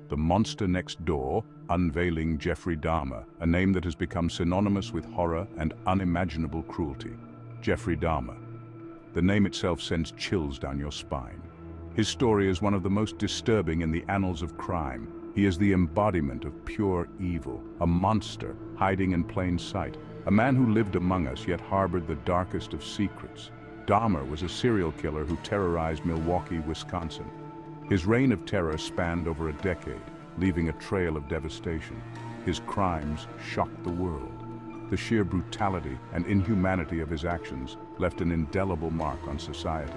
The monster next door, Unveiling Jeffrey Dahmer, a name that has become synonymous with horror and unimaginable cruelty. Jeffrey Dahmer. The name itself sends chills down your spine. His story is one of the most disturbing in the annals of crime. He is the embodiment of pure evil, a monster hiding in plain sight, a man who lived among us yet harbored the darkest of secrets. Dahmer was a serial killer who terrorized Milwaukee, Wisconsin. His reign of terror spanned over a decade, leaving a trail of devastation. His crimes shocked the world. The sheer brutality and inhumanity of his actions left an indelible mark on society.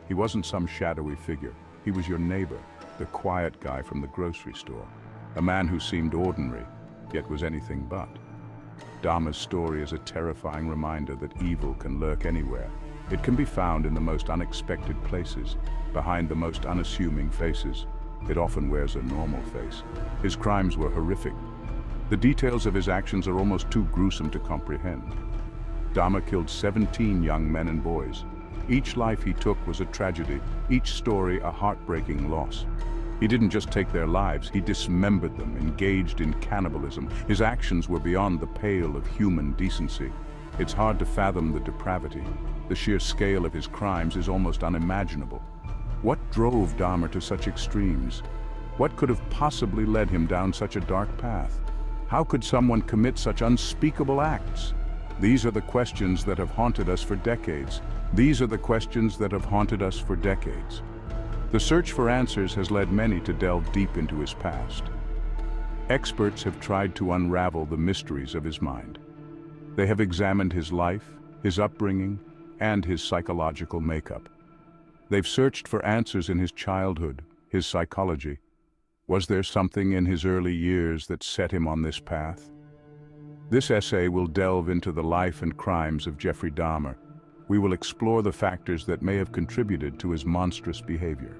He wasn't some shadowy figure. He was your neighbor, the quiet guy from the grocery store, a man who seemed ordinary, yet was anything but. Dahmer's story is a terrifying reminder that evil can lurk anywhere. It can be found in the most unexpected places, behind the most unassuming faces. It often wears a normal face. His crimes were horrific. The details of his actions are almost too gruesome to comprehend. Dahmer killed 17 young men and boys. Each life he took was a tragedy, each story a heartbreaking loss. He didn't just take their lives, he dismembered them, engaged in cannibalism. His actions were beyond the pale of human decency. It's hard to fathom the depravity. The sheer scale of his crimes is almost unimaginable. What drove Dahmer to such extremes? What could have possibly led him down such a dark path? How could someone commit such unspeakable acts? These are the questions that have haunted us for decades. These are the questions that have haunted us for decades. The search for answers has led many to delve deep into his past. Experts have tried to unravel the mysteries of his mind. They have examined his life, his upbringing, and his psychological makeup. They've searched for answers in his childhood, his psychology. Was there something in his early years that set him on this path? This essay will delve into the life and crimes of Jeffrey Dahmer. We will explore the factors that may have contributed to his monstrous behavior.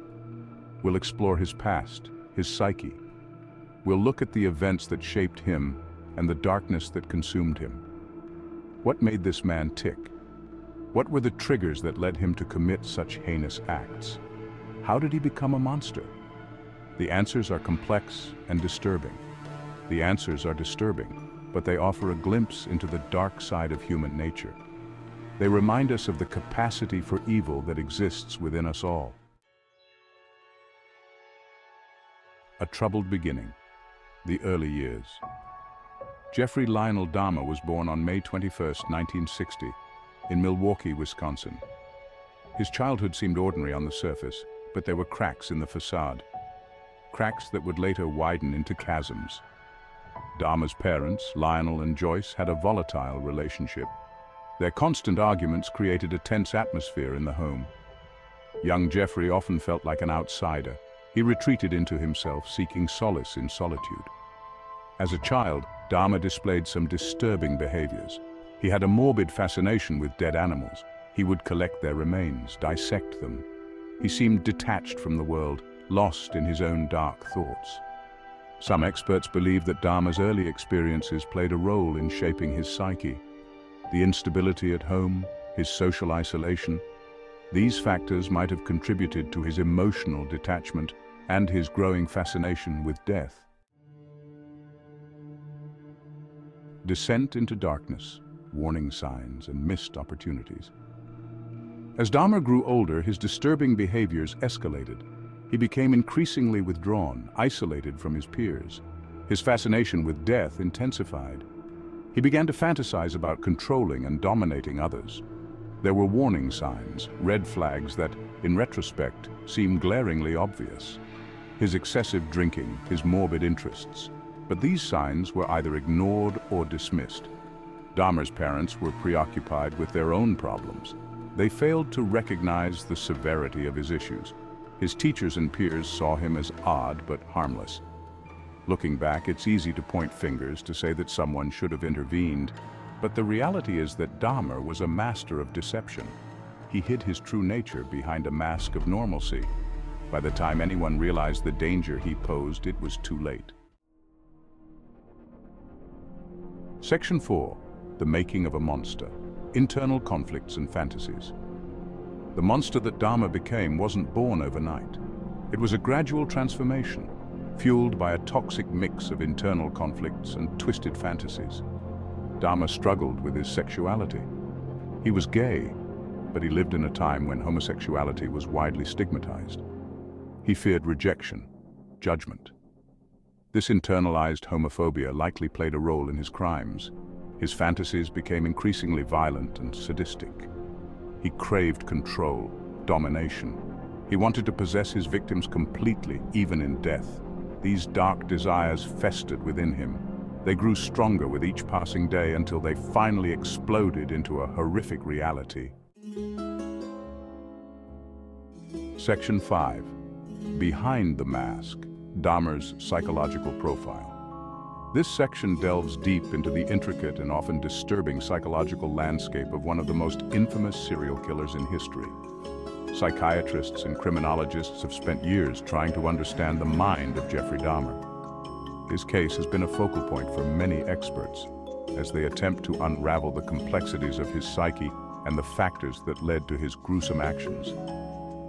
We'll explore his past, his psyche. We'll look at the events that shaped him and the darkness that consumed him. What made this man tick? What were the triggers that led him to commit such heinous acts? How did he become a monster? The answers are complex and disturbing. The answers are disturbing, but they offer a glimpse into the dark side of human nature. They remind us of the capacity for evil that exists within us all. A troubled beginning. The early years. Jeffrey Lionel Dahmer was born on May 21, 1960, in Milwaukee, Wisconsin. His childhood seemed ordinary on the surface, but there were cracks in the facade. Cracks that would later widen into chasms. Dahmer's parents, Lionel and Joyce, had a volatile relationship. Their constant arguments created a tense atmosphere in the home. Young Jeffrey often felt like an outsider. He retreated into himself, seeking solace in solitude. As a child, Dahmer displayed some disturbing behaviors. He had a morbid fascination with dead animals. He would collect their remains, dissect them. He seemed detached from the world, lost in his own dark thoughts. Some experts believe that Dahmer's early experiences played a role in shaping his psyche. The instability at home, his social isolation, these factors might have contributed to his emotional detachment and his growing fascination with death. Descent into darkness, warning signs, and missed opportunities. As Dahmer grew older, his disturbing behaviors escalated. He became increasingly withdrawn, isolated from his peers. His fascination with death intensified. He began to fantasize about controlling and dominating others. There were warning signs, red flags that, in retrospect, seemed glaringly obvious. His excessive drinking, his morbid interests. But these signs were either ignored or dismissed. Dahmer's parents were preoccupied with their own problems. They failed to recognize the severity of his issues. His teachers and peers saw him as odd but harmless. Looking back, it's easy to point fingers to say that someone should have intervened, but the reality is that Dahmer was a master of deception. He hid his true nature behind a mask of normalcy. By the time anyone realized the danger he posed, it was too late. Section 4. The Making of a Monster. Internal Conflicts and Fantasies. The monster that Dahmer became wasn't born overnight. It was a gradual transformation. fueled by a toxic mix of internal conflicts and twisted fantasies. Dahmer struggled with his sexuality. He was gay, but he lived in a time when homosexuality was widely stigmatized. He feared rejection, judgment. This internalized homophobia likely played a role in his crimes. His fantasies became increasingly violent and sadistic. He craved control, domination. He wanted to possess his victims completely, even in death. These dark desires festered within him. They grew stronger with each passing day until they finally exploded into a horrific reality. Section 5. Behind the Mask, Dahmer's psychological profile. This section delves deep into the intricate and often disturbing psychological landscape of one of the most infamous serial killers in history. Psychiatrists and criminologists have spent years trying to understand the mind of Jeffrey Dahmer. His case has been a focal point for many experts as they attempt to unravel the complexities of his psyche and the factors that led to his gruesome actions.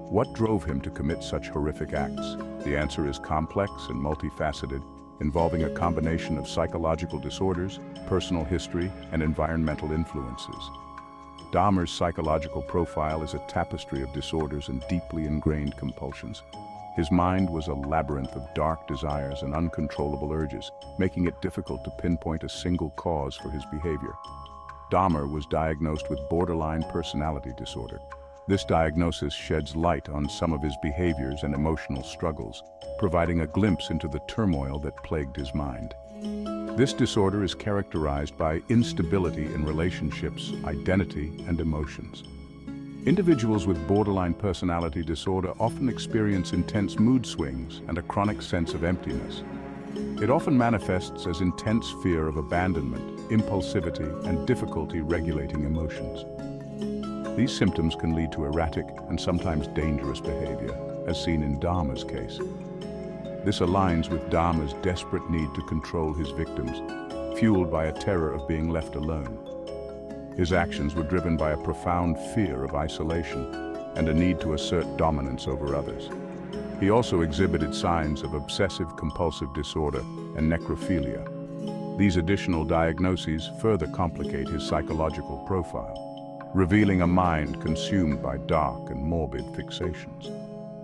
What drove him to commit such horrific acts? The answer is complex and multifaceted, involving a combination of psychological disorders, personal history, and environmental influences. Dahmer's psychological profile is a tapestry of disorders and deeply ingrained compulsions. His mind was a labyrinth of dark desires and uncontrollable urges, making it difficult to pinpoint a single cause for his behavior. Dahmer was diagnosed with borderline personality disorder. This diagnosis sheds light on some of his behaviors and emotional struggles, providing a glimpse into the turmoil that plagued his mind. This disorder is characterized by instability in relationships, identity, and emotions. Individuals with borderline personality disorder often experience intense mood swings and a chronic sense of emptiness. It often manifests as intense fear of abandonment, impulsivity, and difficulty regulating emotions. These symptoms can lead to erratic and sometimes dangerous behavior, as seen in Dahmer's case. This aligns with Dahmer's desperate need to control his victims, fueled by a terror of being left alone. His actions were driven by a profound fear of isolation and a need to assert dominance over others. He also exhibited signs of obsessive-compulsive disorder and necrophilia. These additional diagnoses further complicate his psychological profile, revealing a mind consumed by dark and morbid fixations.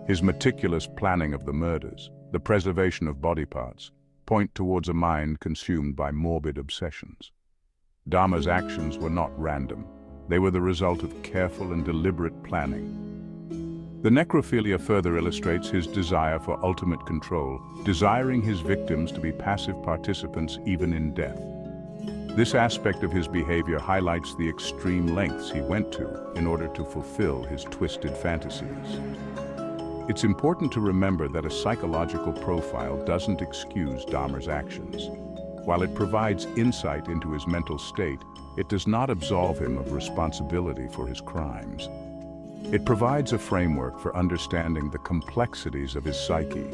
His meticulous planning of the murders, the preservation of body parts, point towards a mind consumed by morbid obsessions. Dahmer's actions were not random. They were the result of careful and deliberate planning. The necrophilia further illustrates his desire for ultimate control, desiring his victims to be passive participants even in death. This aspect of his behavior highlights the extreme lengths he went to in order to fulfill his twisted fantasies. It's important to remember that a psychological profile doesn't excuse Dahmer's actions. While it provides insight into his mental state, it does not absolve him of responsibility for his crimes. It provides a framework for understanding the complexities of his psyche,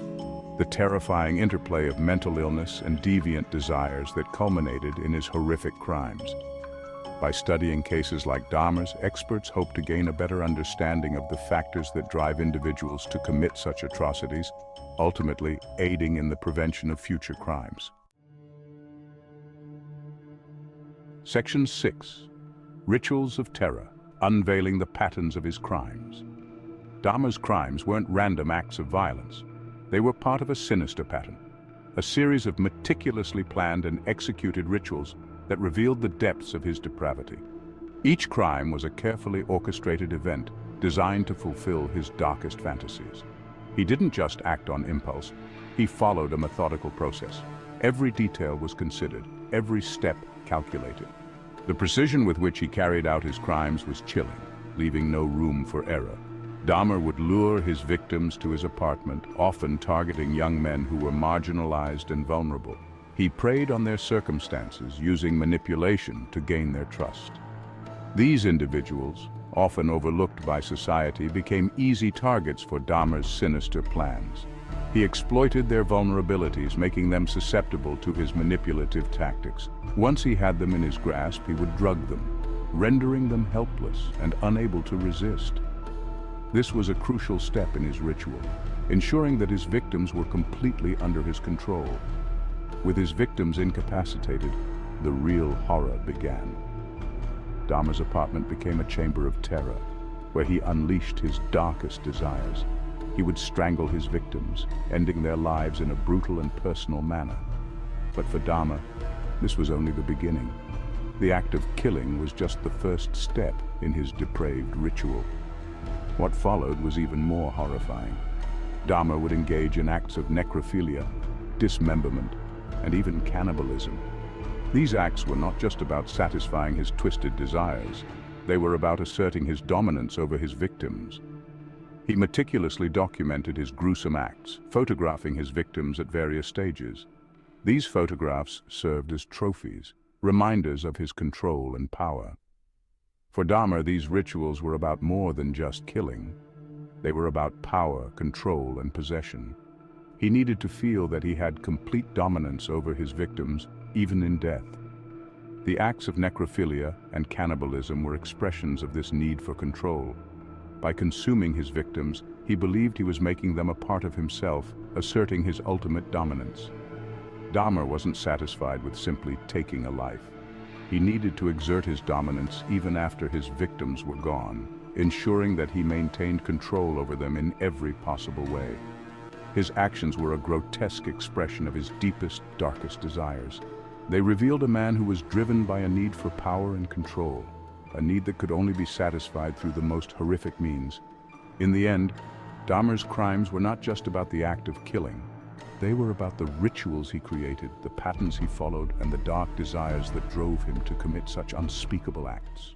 the terrifying interplay of mental illness and deviant desires that culminated in his horrific crimes. By studying cases like Dahmer's, experts hope to gain a better understanding of the factors that drive individuals to commit such atrocities, ultimately aiding in the prevention of future crimes. Section 6. Rituals of Terror, Unveiling the Patterns of His Crimes. Dahmer's crimes weren't random acts of violence. They were part of a sinister pattern, a series of meticulously planned and executed rituals that revealed the depths of his depravity. Each crime was a carefully orchestrated event designed to fulfill his darkest fantasies. He didn't just act on impulse, he followed a methodical process. Every detail was considered, every step calculated. The precision with which he carried out his crimes was chilling, leaving no room for error. Dahmer would lure his victims to his apartment, often targeting young men who were marginalized and vulnerable. He preyed on their circumstances, using manipulation to gain their trust. These individuals, often overlooked by society, became easy targets for Dahmer's sinister plans. He exploited their vulnerabilities, making them susceptible to his manipulative tactics. Once he had them in his grasp, he would drug them, rendering them helpless and unable to resist. This was a crucial step in his ritual. ensuring that his victims were completely under his control. With his victims incapacitated, the real horror began. Dahmer's apartment became a chamber of terror, where he unleashed his darkest desires. He would strangle his victims, ending their lives in a brutal and personal manner. But for Dahmer, this was only the beginning. The act of killing was just the first step in his depraved ritual. What followed was even more horrifying. Dahmer would engage in acts of necrophilia, dismemberment, and even cannibalism. These acts were not just about satisfying his twisted desires. They were about asserting his dominance over his victims. He meticulously documented his gruesome acts, photographing his victims at various stages. These photographs served as trophies, reminders of his control and power. For Dahmer, these rituals were about more than just killing. They were about power, control, and possession. He needed to feel that he had complete dominance over his victims, even in death. The acts of necrophilia and cannibalism were expressions of this need for control. By consuming his victims, he believed he was making them a part of himself, asserting his ultimate dominance. Dahmer wasn't satisfied with simply taking a life. He needed to exert his dominance even after his victims were gone, ensuring that he maintained control over them in every possible way. His actions were a grotesque expression of his deepest, darkest desires. They revealed a man who was driven by a need for power and control, a need that could only be satisfied through the most horrific means. In the end, Dahmer's crimes were not just about the act of killing. They were about the rituals he created, the patterns he followed, and the dark desires that drove him to commit such unspeakable acts.